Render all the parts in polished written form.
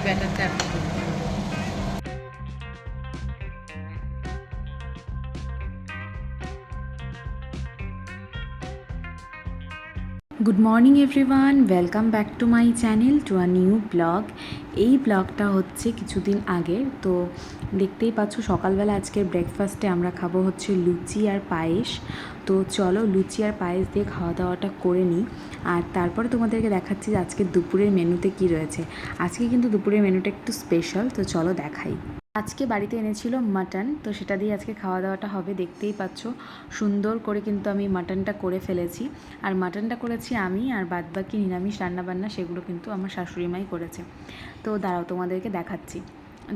ব্যাটারটা অ্যাপ্লাই করব। Good morning everyone, welcome back to my channel to a new blog. এই ব্লগটা হচ্ছে কিছুদিন আগে। তো দেখতেই পাচ্ছ সকালবেলা আজকের ব্রেকফাস্টে আমরা খাবো হচ্ছে লুচি আর পায়েস। তো চলো লুচি আর পায়েস দিয়ে খাওয়া দাওয়াটা করে নিই, আর তারপরে তোমাদেরকে দেখাচ্ছি যে আজকে দুপুরের মেনুতে কি রয়েছে। আজকে কিন্তু দুপুরের মেনুটা একটু স্পেশাল, তো চলো দেখাই। আজকে বাড়িতে এনেছিল মাটন, তো সেটা দিয়ে আজকে খাওয়া দাওয়াটা হবে। দেখতেই পাচ্ছ সুন্দর করে কিন্তু আমি মাটনটা করে ফেলেছি। আর মাটনটা করেছি আমি, আর বাদবাকি নিরামিষ রান্নাবান্না সেগুলো কিন্তু আমার শাশুড়ি মাই করেছে। তো দাঁড়াও তোমাদেরকে দেখাচ্ছি।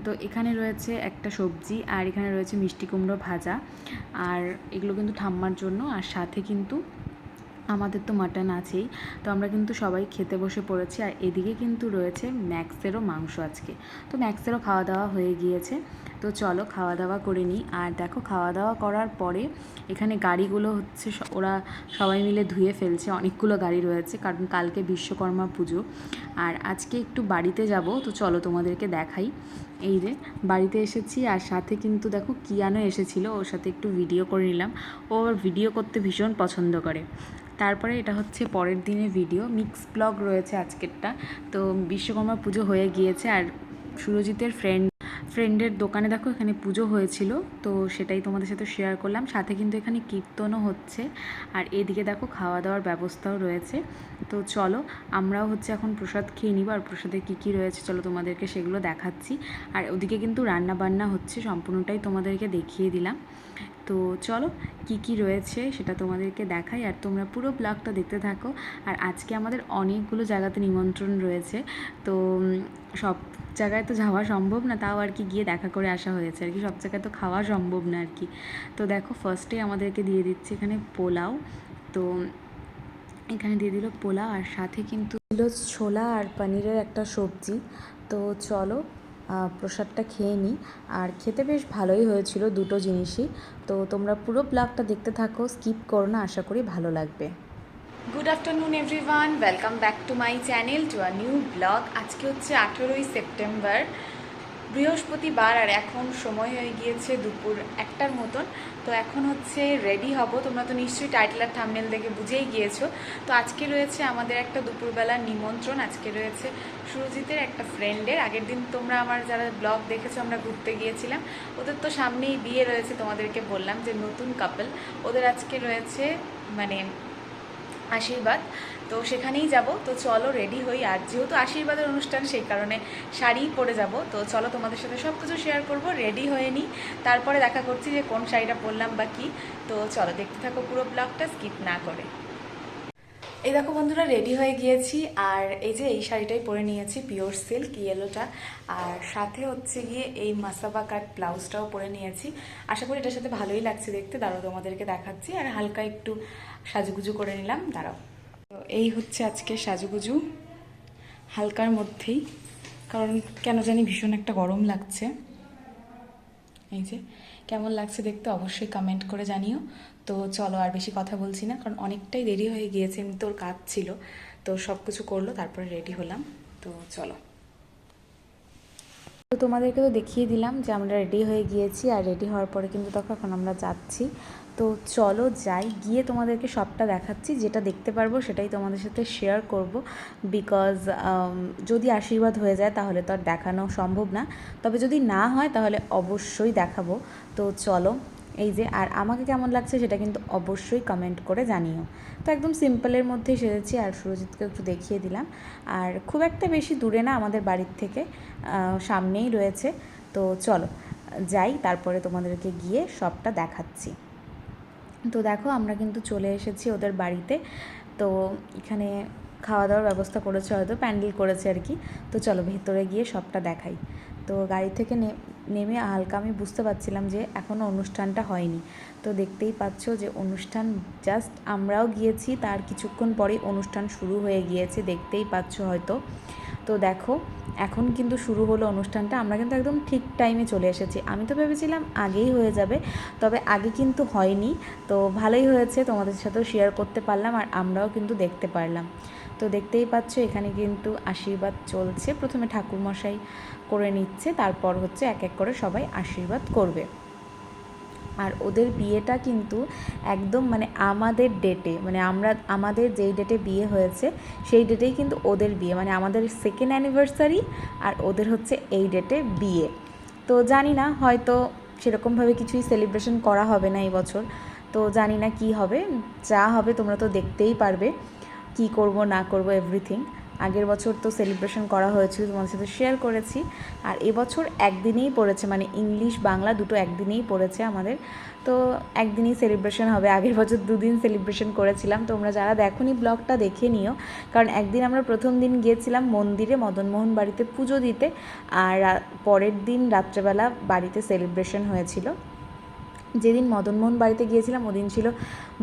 তো এখানে রয়েছে একটা সবজি, আর এখানে রয়েছে মিষ্টি কুমড়ো ভাজা, আর এগুলো কিন্তু ঠাম্মার জন্য। আর সাথে কিন্তু আমাদের তো মাটন আছেই, তো আমরা কিন্তু সবাই খেতে বসে পড়েছি। আর এদিকে কিন্তু রয়েছে ম্যাক্সেরও মাংস আজকে। তো ম্যাক্সেরও খাওয়া দাওয়া হয়ে গিয়েছে। তো চলো খাওয়া দাওয়া করে নিই। আর দেখো খাওয়া দাওয়া করার পরে এখানে গাড়িগুলো হচ্ছে ওরা সবাই মিলে ধুয়ে ফেলছে। অনেকগুলো গাড়ি রয়েছে, কারণ কালকে বিশ্বকর্মা পুজো। আর আজকে একটু বাড়িতে যাব, তো চলো তোমাদেরকে দেখাই। এই যে বাড়িতে এসেছি, আর সাথে কিন্তু দেখো কিয়ানো এসেছিল, ওর সাথে একটু ভিডিও করে নিলাম। ও ওর ভিডিও করতে ভীষণ পছন্দ করে। তারপরে এটা হচ্ছে পরের দিনের ভিডিও, মিক্স ব্লগ রয়েছে আজকেরটা। তো বিশ্বকর্মা পুজো হয়ে গিয়েছে, আর সুরজিতের ফ্রেন্ডের দোকানে দেখো এখানে পুজো হয়েছিল, তো সেটাই তোমাদের সাথে শেয়ার করলাম। সাথে কিন্তু এখানে কীর্তনও হচ্ছে, আর এদিকে দেখো খাওয়া দাওয়ার ব্যবস্থাও রয়েছে। তো চলো আমরাও হচ্ছে এখন প্রসাদ খেয়ে নিব, আর প্রসাদে কী কী রয়েছে চলো তোমাদেরকে সেগুলো দেখাচ্ছি। আর ওদিকে কিন্তু রান্না বান্না হচ্ছে, সম্পূর্ণটাই তোমাদেরকে দেখিয়ে দিলাম। তো চলো কি কি রয়েছে সেটা তোমাদেরকে দেখাই, আর তোমরা পুরো ব্লগটা দেখতে থাকো। আর আজকে আমাদের অনেকগুলো জায়গাতে নিমন্ত্রণ রয়েছে, তো সব জায়গায় তো যাওয়া সম্ভব না, তাও আর কি গিয়ে দেখা করে আসা হয়েছে আর কি। সব জায়গায় তো খাওয়া সম্ভব না আর কি। তো দেখো ফার্স্টে আমাদেরকে দিয়ে দিচ্ছে এখানে পোলাও। তো এখানে দিয়ে দিল পোলাও, আর সাথে কিন্তু দিল ছোলা আর পনিরের একটা সবজি। তো চলো প্রসাদটা খেয়ে নিই। আর খেতে বেশ ভালোই হয়েছিল দুটো জিনিসই। তো তোমরা পুরো ব্লগটা দেখতে থাকো, স্কিপ করো না, আশা করি ভালো লাগবে। Good afternoon everyone, welcome back to my channel to a new blog. আজকে হচ্ছে 18ই সেপ্টেম্বর, বৃহস্পতিবার, আর এখন সময় হয়ে গিয়েছে দুপুর 1টার মতন। তো এখন হচ্ছে রেডি হব। তোমরা তো নিশ্চয়ই টাইটেল আর থাম্বনেল দেখে বুঝেই গিয়েছো। তো আজকে রয়েছে আমাদের একটা দুপুরবেলার নিমন্ত্রণ। আজকে রয়েছে সুরজিতের একটা ফ্রেন্ডের। আগের দিন তোমরা আমার যারা ব্লগ দেখেছো আমরা ঘুরতে গিয়েছিলাম, ওদের তো সামনেই বিয়ে রয়েছে, তোমাদেরকে বললাম যে নতুন কাপল, ওদের আজকে রয়েছে মানে আশীর্বাদ। তো সেখানেই যাব। তো চলো রেডি হই, আর যেহেতু আশীর্বাদের অনুষ্ঠান সেই কারণে শাড়ি পরে যাব। তো চলো তোমাদের সাথে সব কিছু শেয়ার করব। রেডি হয়ে নিই, তারপরে দেখা করছি যে কোন শাড়িটা পরলাম বা কী। তো চলো দেখতে থাকো পুরো ব্লগটা স্কিপ না করে। এই দেখো বন্ধুরা রেডি হয়ে গিয়েছি, আর এই যে এই শাড়িটাই পরে নিয়েছি, পিওর সিল্ক ইয়েলোটা। আর সাথে হচ্ছে গিয়ে এই মাসাবা কাট ব্লাউজটাও পরে নিয়েছি। আশা করি এটার সাথে ভালোই লাগছে দেখতে। দাঁড়াও তোমাদেরকে দেখাচ্ছি। আর হালকা একটু সাজুগুজু করে নিলাম, দাঁড়াও। তো এই হচ্ছে আজকে সাজুগুজু, হালকার মধ্যেই, কারণ কেন জানি ভীষণ একটা গরম লাগছে। এই যে কেমন লাগছে দেখতে অবশ্যই কমেন্ট করে জানিও। তো চলো আর বেশি কথা বলছি না, কারণ অনেকটাই দেরি হয়ে গিয়েছে। এমনি তোর কাজ ছিল, তো সব কিছু করলো তারপরে রেডি হলাম। তো চলো, তো তোমাদেরকে তো দেখিয়ে দিলাম যে আমরা রেডি হয়ে গিয়েছি। আর রেডি হওয়ার পরে কিন্তু তখন এখন আমরা যাচ্ছি। তো চলো যাই, গিয়ে তোমাদেরকে সবটা দেখাচ্ছি। যেটা দেখতে পারবো সেটাই তোমাদের সাথে শেয়ার করব, বিকজ যদি আশীর্বাদ হয়ে যায় তাহলে তো আর দেখানো সম্ভব না, তবে যদি না হয় তাহলে অবশ্যই দেখাবো। তো চলো এই যে, আর আমাকে কেমন লাগছে সেটা কিন্তু অবশ্যই কমেন্ট করে জানিও। তো একদম সিম্পলের মধ্যেই সেরেছি, আর সুরজিৎকে একটু দেখিয়ে দিলাম। আর খুব একটা বেশি দূরে না আমাদের বাড়ির থেকে, সামনেই রয়েছে। তো চলো যাই, তারপরে তোমাদেরকে গিয়ে সবটা দেখাচ্ছি। তো দেখো আমরা কিন্তু চলে এসেছি ওদের বাড়িতে। তো এখানে খাওয়া দাওয়ার ব্যবস্থা করেছে, হয়তো প্যান্ডেল করেছে আর কি। তো চলো ভেতরে গিয়ে সবটা দেখাই। তো গাড়ি থেকে নেমে হালকা আমি বুঝতে পারছিলাম যে এখনও অনুষ্ঠানটা হয়নি। তো দেখতেই পাচ্ছ যে অনুষ্ঠান জাস্ট আমরাও গিয়েছি, তার কিছুক্ষণ পরেই অনুষ্ঠান শুরু হয়ে গিয়েছে, দেখতেই পাচ্ছ হয়তো। তো দেখো এখন কিন্তু শুরু হলো অনুষ্ঠানটা। আমরা কিন্তু একদম ঠিক টাইমে চলে এসেছি। আমি তো ভেবেছিলাম আগেই হয়ে যাবে, তবে আগে কিন্তু হয়নি। তো ভালোই হয়েছে, তোমাদের সাথেও শেয়ার করতে পারলাম, আর আমরাও কিন্তু দেখতে পারলাম। তো দেখতেই পাচ্ছ এখানে কিন্তু আশীর্বাদ চলছে। প্রথমে ঠাকুরমশাই করে নিচ্ছে, তারপর হচ্ছে এক এক করে সবাই আশীর্বাদ করবে। আর ওদের বিয়েটা কিন্তু একদম মানে আমাদের ডেটে, মানে আমাদের যেই ডেটে বিয়ে হয়েছে সেই ডেটেই কিন্তু ওদের বিয়ে, মানে আমাদের সেকেন্ড অ্যানিভার্সারি আর ওদের হচ্ছে এই ডেটে বিয়ে। তো জানি না, হয়তো সেরকমভাবে কিছুই সেলিব্রেশন করা হবে না এই বছর। তো জানি না কি হবে, যা হবে তোমরা তো দেখতেই পারবে কি করব না করব এভরিথিং। আগের বছর তো সেলিব্রেশন করা হয়েছিল, তোমাদের সাথে শেয়ার করেছি। আর এবছর একদিনেই পড়েছে, মানে ইংলিশ বাংলা দুটো একদিনেই পড়েছে আমাদের। তো একদিনই সেলিব্রেশন হবে। আগের বছর দুদিন সেলিব্রেশন করেছিলাম। তোমরা যারা দেখোনি ব্লগটা দেখে নিও, কারণ একদিন আমরা প্রথম দিন গিয়েছিলাম মন্দিরে মদনমোহন বাড়িতে পুজো দিতে, আর পরের দিন রাত্রেবেলা বাড়িতে সেলিব্রেশন হয়েছিল। যেদিন মদনমোহন বাড়িতে গিয়েছিলাম ওদিন ছিল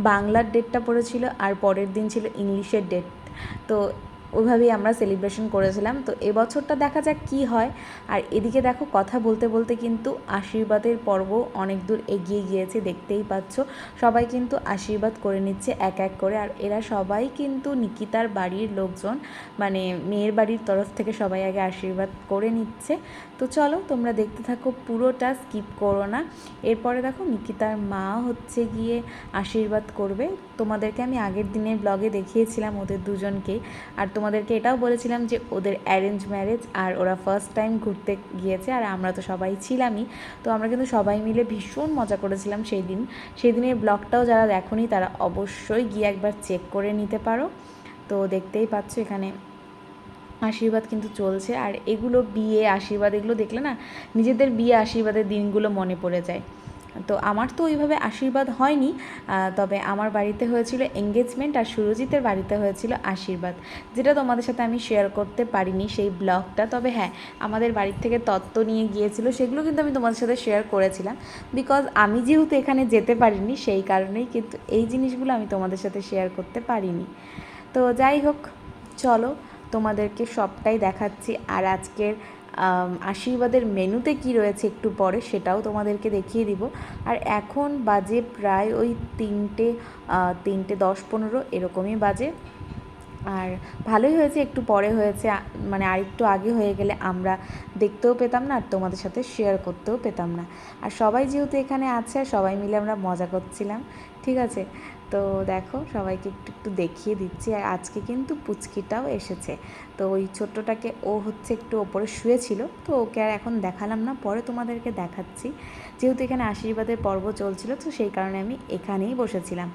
বাংলার ডেটটা পড়েছিল, আর পরের দিন ছিল ইংলিশের ডেট। তো ওইভাবেই আমরা সেলিব্রেশন করেছিলাম। তো এবছরটা দেখা যাক কী হয়। আর এদিকে দেখো কথা বলতে বলতে কিন্তু আশীর্বাদের পর্ব অনেক দূর এগিয়ে গিয়েছে, দেখতেই পাচ্ছ সবাই কিন্তু আশীর্বাদ করে নিচ্ছে এক এক করে। আর এরা সবাই কিন্তু নিকিতার বাড়ির লোকজন, মানে মেয়ের বাড়ির তরফ থেকে সবাই আগে আশীর্বাদ করে নিচ্ছে। তো চলো তোমরা দেখতে থাকো, পুরোটা স্কিপ করো না। এরপরে দেখো নিকিতার মা হচ্ছে গিয়ে আশীর্বাদ করবে। তোমাদেরকে আমি আগের দিনের ব্লগে দেখিয়েছিলাম ওদের দুজনকেই, আর তোমাদেরকে এটাও বলেছিলাম যে ওদের অ্যারেঞ্জ ম্যারেজ, আর ওরা ফার্স্ট টাইম ঘুরতে গিয়েছে, আর আমরা তো সবাই ছিলামই। তো আমরা কিন্তু সবাই মিলে ভীষণ মজা করেছিলাম সেই দিনের ব্লগটাও যারা দেখোনি তারা অবশ্যই গিয়ে একবার চেক করে নিতে পারো। তো দেখতেই পাচ্ছ এখানে আশীর্বাদ কিন্তু চলছে। আর এগুলো বিয়ে আশীর্বাদ এগুলো দেখলে না নিজেদের বিয়ে আশীর্বাদের দিনগুলো মনে পড়ে যায়। তো আমার তো ওইভাবে আশীর্বাদ হয়নি, তবে আমার বাড়িতে হয়েছিল এঙ্গেজমেন্ট, আর সুরজিতের বাড়িতে হয়েছিল আশীর্বাদ, যেটা তোমাদের সাথে আমি শেয়ার করতে পারিনি সেই ব্লগটা। তবে হ্যাঁ, আমাদের বাড়ির থেকে তত্ত্ব নিয়ে গিয়েছিল, সেগুলো কিন্তু আমি তোমাদের সাথে শেয়ার করেছিলাম। বিকজ আমি যেহেতু এখানে যেতে পারিনি সেই কারণেই কিন্তু এই জিনিসগুলো আমি তোমাদের সাথে শেয়ার করতে পারিনি। তো যাই হোক, চলো তোমাদেরকে সবটাই দেখাচ্ছি। আর আজকের আশীর্বাদের মেনুতে কি রয়েছে একটু পরে সেটাও তোমাদেরকে দেখিয়ে দিব। আর এখন বাজে প্রায় ওই 3:10-15 এরকমই বাজে। আর ভালোই হয়েছে একটু পরে হয়েছে, মানে আরেকটু আগে হয়ে গেলে আমরা দেখতেও পেতাম না আর তোমাদের সাথে শেয়ার করতেও পেতাম না। আর সবাই যেহেতু এখানে আছে সবাই মিলে আমরা মজা করছিলাম, ঠিক আছে। তো দেখো সবাইকে একটু একটু দেখিয়ে দিচ্ছি। আর আজকে কিন্তু পুচকিটাও এসেছে। তো ওই ছোট্টটাকে ও হচ্ছে একটু ওপরে শুয়েছিল, তো ওকে আর এখন দেখালাম না, পরে তোমাদেরকে দেখাচ্ছি। যেহেতু এখানে আশীর্বাদের পর্ব চলছিল তো সেই কারণে আমি এখানেই বসেছিলাম।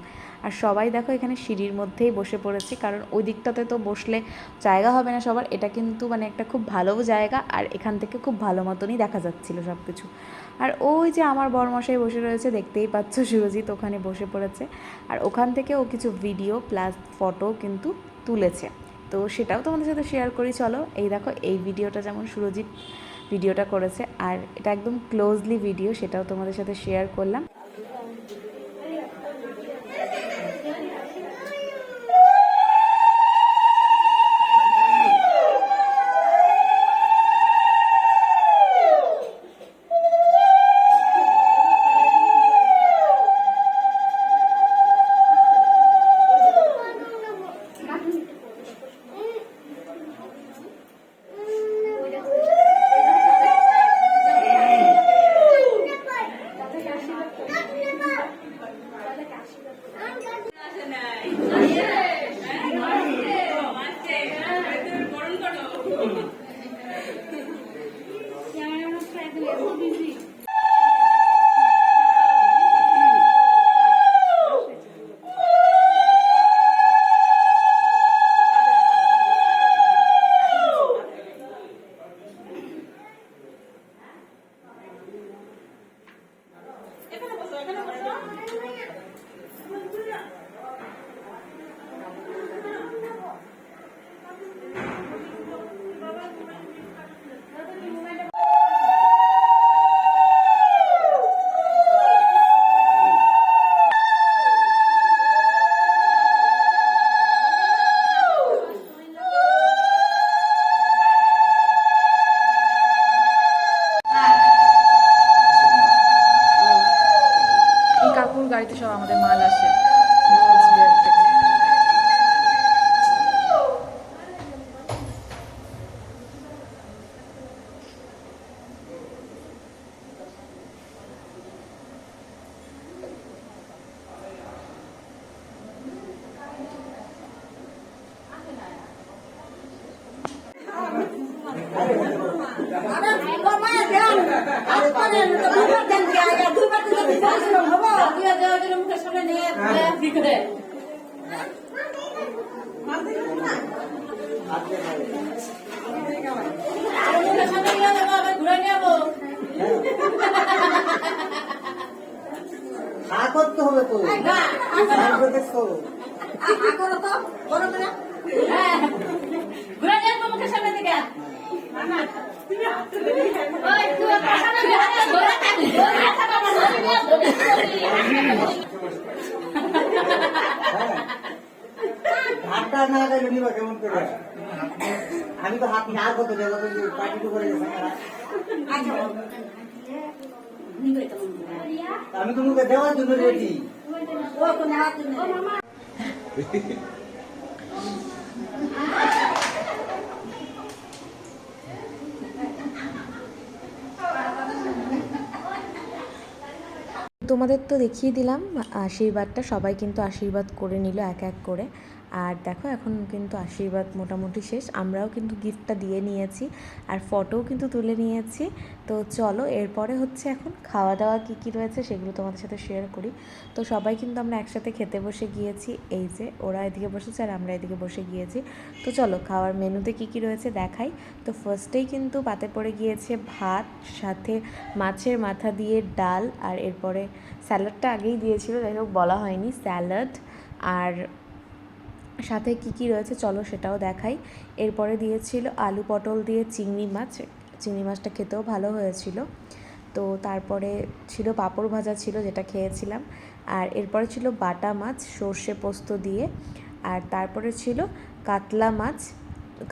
আর সবাই দেখো এখানে সিঁড়ির মধ্যেই বসে পড়েছি, কারণ ওই দিকটাতে তো বসলে জায়গা হবে না সবার। এটা কিন্তু মানে একটা খুব ভালো জায়গা, আর এখান থেকে খুব ভালো মতনই দেখা যাচ্ছিল সব কিছু। আর ওই যে আমার বরমশাই বসে রয়েছে, দেখতেই পাচ্ছ সুরজিৎ ওখানে বসে পড়েছে। আর ওখান থেকে ও কিছু ভিডিও প্লাস ফটো কিন্তু তুলেছে, তো সেটাও তোমাদের সাথে শেয়ার করি। চলো, এই দেখো এই ভিডিওটা যেমন সুরজিৎ ভিডিওটা করেছে, আর এটা একদম ক্লোজলি ভিডিও, সেটাও তোমাদের সাথে শেয়ার করলাম। করতে হবে তো দেখো হাতটা না লাগাইলে নিবা কেমন করে? আমি তো হাত না করতে দেবো, পার্টি করে আমি তো মুখে দেওয়ার জন্য রেডি। তোমাদের তো দেখিয়ে দিলাম আশীর্বাদটা, সবাই কিন্তু আশীর্বাদ করে নিল এক এক করে। আর দেখো এখন কিন্তু আশীর্বাদ মোটামুটি শেষ, আমরাও কিন্তু গিফটটা দিয়ে নিয়েছি আর ফটোও কিন্তু তুলে নিয়েছি। তো চলো এরপরে হচ্ছে এখন খাওয়া দাওয়া কী কী রয়েছে সেগুলো তোমাদের সাথে শেয়ার করি। তো সবাই কিন্তু আমরা একসাথে খেতে বসে গিয়েছি, এই যে ওরা এদিকে বসেছে আর আমরা এদিকে বসে গিয়েছি। তো চলো খাওয়ার মেনুতে কী কী রয়েছে দেখাই। তো ফার্স্টেই কিন্তু পাতে পড়ে গিয়েছে ভাত, সাথে মাছের মাথা দিয়ে ডাল, আর এরপরে স্যালাডটা আগেই দিয়েছিল, যাই হোক বলা হয়নি, স্যালাড। আর সাথে কি কি রয়েছে চলো সেটাও দেখাই। এরপরে দিয়েছিল আলু পটল দিয়ে চিংড়ি মাছ, চিংড়ি মাছটা খেতেও ভালো হয়েছিল। তো তারপরে ছিল পাঁপড় ভাজা ছিল, যেটা খেয়েছিলাম। আর এরপরে ছিল বাটা মাছ সর্ষে পোস্ত দিয়ে। আর তারপরে ছিল কাতলা মাছ,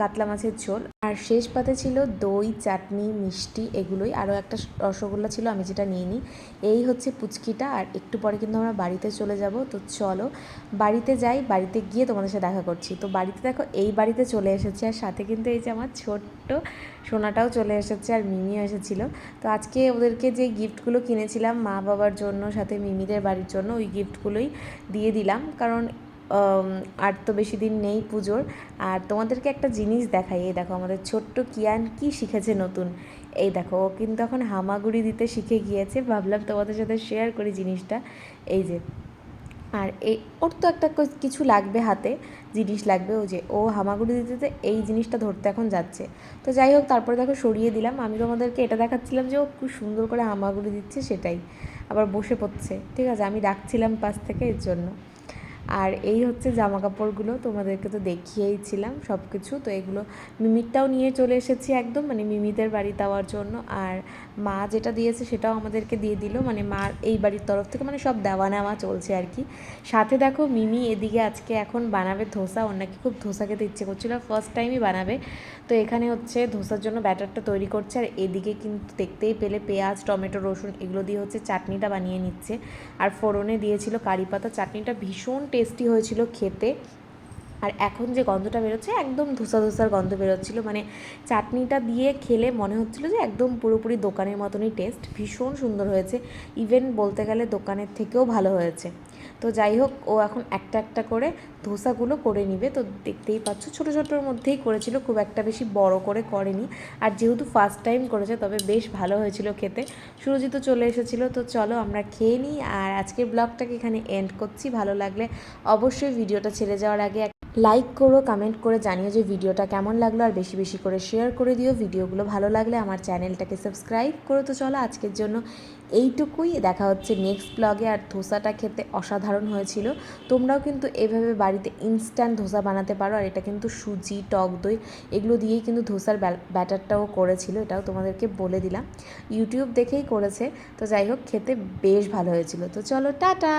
কাতলা মাছের ঝোল। আর শেষ পাতে ছিল দই, চাটনি, মিষ্টি, এগুলোই। আরও একটা রসগোল্লা ছিল, আমি যেটা নিয়ে নিই। এই হচ্ছে পুচকিটা। আর একটু পরে কিন্তু আমরা বাড়িতে চলে যাব। তো চলো বাড়িতে যাই, বাড়িতে গিয়ে তোমাদের সাথে দেখা করছি। তো বাড়িতে দেখো এই বাড়িতে চলে এসেছে, আর সাথে কিন্তু এই যে আমার ছোট্ট সোনাটাও চলে এসেছে, আর মিমিও এসেছিলো। তো আজকে ওদেরকে যে গিফটগুলো কিনেছিলাম মা বাবার জন্য, সাথে মিমিদের বাড়ির জন্য, ওই গিফটগুলোই দিয়ে দিলাম, কারণ আর তো বেশি দিন নেই পুজোর। আর তোমাদেরকে একটা জিনিস দেখাই, এই দেখো আমাদের ছোট্ট কিয়ান কি শিখেছে নতুন। এই দেখো ও কিন্তু এখন হামাগুড়ি দিতে শিখে গিয়েছে, ভাবলাম তোমাদের সাথে শেয়ার করি জিনিসটা। এই যে, আর এই ওর তো একটা কিছু লাগবে, হাতে জিনিস লাগবে, ও যে ও হামাগুড়ি দিতে এই জিনিসটা ধরতে এখন যাচ্ছে। তো যাই হোক তারপরে দেখো সরিয়ে দিলাম। আমি তোমাদেরকে এটা দেখাচ্ছিলাম যে ও খুব সুন্দর করে হামাগুড়ি দিচ্ছে, সেটাই আবার বসে পড়ছে। ঠিক আছে, আমি ডাকছিলাম পাশ থেকে, এর জন্য। আর এই হচ্ছে জামা কাপড়গুলো, তোমাদেরকে তো দেখিয়েইছিলাম সব কিছু। তো এগুলো মিমিরটাও নিয়ে চলে এসেছি একদম, মানে মিমিদের বাড়ি দেওয়ার জন্য। আর মা যেটা দিয়েছে সেটাও আমাদেরকে দিয়ে দিল, মানে মার এই বাড়ির তরফ থেকে, মানে সব দেওয়া নেওয়া চলছে আর কি। সাথে দেখো মিমি এদিকে আজকে এখন বানাবে ধোসা, ওর নাকি খুব ধোসা খেতে ইচ্ছে করছিল, ফার্স্ট টাইমই বানাবে। তো এখানে হচ্ছে ধোসার জন্য ব্যাটারটা তৈরি করছে। আর এদিকে কিন্তু দেখতেই পেলে পেঁয়াজ, টমেটো, রসুন এগুলো দিয়ে হচ্ছে চাটনিটা বানিয়ে নিচ্ছে। আর ফোড়নে দিয়েছিল কারি পাতা, চাটনিটা ভীষণ টেস্টি হয়েছিল খেতে। আর এখন যে গন্ধটা বেরোচ্ছে একদম ধোসা ধোসার গন্ধ বেরোচ্ছিলো, মানে চাটনিটা দিয়ে খেলে মনে হচ্ছিলো যে একদম পুরোপুরি দোকানের মতনই টেস্ট, ভীষণ সুন্দর হয়েছে। ইভেন বলতে গেলে দোকানের থেকেও ভালো হয়েছে। তো যাই হোক ও এখন একটা একটা করে ধোসাগুলো করে নিবে। তো দেখতেই পাচ্ছ ছোটো ছোটোর মধ্যেই করেছিল, খুব একটা বেশি বড় করে করেনি। আর যেহেতু ফার্স্ট টাইম করেছে, তবে বেশ ভালো হয়েছিল খেতে। সুরজিৎ তো চলে এসেছিলো। তো চলো আমরা খেয়ে নিই। আর আজকের ব্লগটাকে এখানে এন্ড করছি। ভালো লাগলে অবশ্যই ভিডিওটা ছেড়ে যাওয়ার আগে লাইক করো, কমেন্ট করে জানিও যে ভিডিওটা কেমন লাগলো, আর বেশি বেশি করে শেয়ার করে দিও। ভিডিওগুলো ভালো লাগলে আমার চ্যানেলটাকে সাবস্ক্রাইব করো। তো চলো আজকের জন্য এইটুকুই, দেখা হচ্ছে নেক্সট ব্লগে। আর ধোসাটা খেতে অসাধারণ হয়েছিল। তোমরাও কিন্তু এভাবে বাড়িতে ইনস্ট্যান্ট ধোসা বানাতে পারো। আর এটা কিন্তু সুজি, টক দই এগুলো দিয়েই কিন্তু ধোসার ব্যাটারটাও করেছিল, এটাও তোমাদেরকে বলে দিলাম, ইউটিউব দেখেই করেছে। তো যাই হোক খেতে বেশ ভালো হয়েছিল। তো চলো টাটা।